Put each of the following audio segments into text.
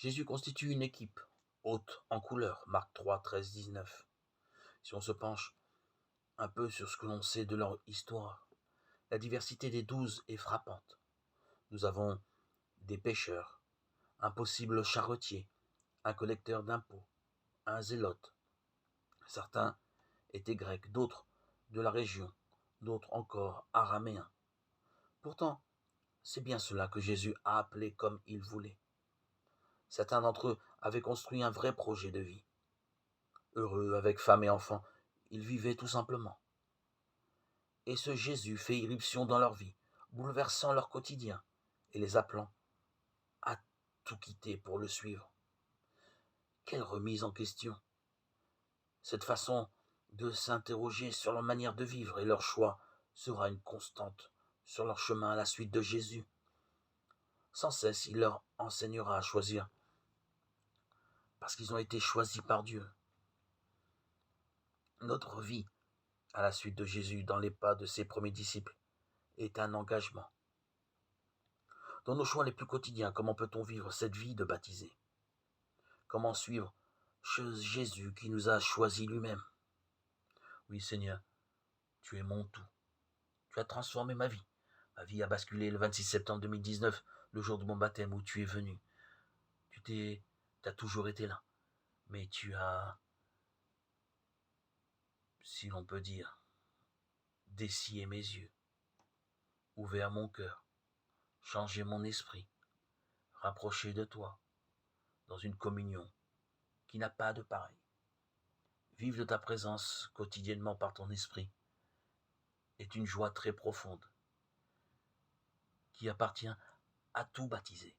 Jésus constitue une équipe, haute en couleur, Marc 3, 13, 19. Si on se penche un peu sur ce que l'on sait de leur histoire, la diversité des 12 est frappante. Nous avons des pêcheurs, un possible charretier, un collecteur d'impôts, un zélote. Certains étaient grecs, d'autres de la région, d'autres encore araméens. Pourtant, c'est bien cela que Jésus a appelé comme il voulait. Certains d'entre eux avaient construit un vrai projet de vie. Heureux, avec femme et enfants, ils vivaient tout simplement. Et ce Jésus fait irruption dans leur vie, bouleversant leur quotidien et les appelant à tout quitter pour le suivre. Quelle remise en question! Cette façon de s'interroger sur leur manière de vivre et leur choix sera une constante sur leur chemin à la suite de Jésus. Sans cesse, il leur enseignera à choisir, parce qu'ils ont été choisis par Dieu. Notre vie, à la suite de Jésus, dans les pas de ses premiers disciples, est un engagement. Dans nos choix les plus quotidiens, comment peut-on vivre cette vie de baptisé? Comment suivre Jésus qui nous a choisis lui-même? Oui, Seigneur, tu es mon tout. Tu as transformé ma vie. Ma vie a basculé le 26 septembre 2019, le jour de mon baptême où tu es venu. Tu as toujours été là. Mais tu as, si l'on peut dire, dessillé mes yeux, ouvert mon cœur, changé mon esprit, rapproché de toi, dans une communion qui n'a pas de pareil. Vivre de ta présence quotidiennement par ton esprit est une joie très profonde qui appartient à tout baptisé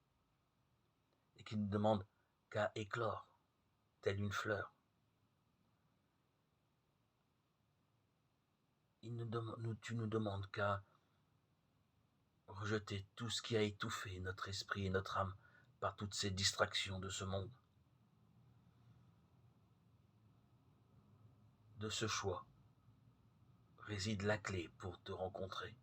et qui ne demande qu'à éclore, telle une fleur. Tu ne demandes qu'à rejeter tout ce qui a étouffé notre esprit et notre âme par toutes ces distractions de ce monde. De ce choix réside la clé pour te rencontrer.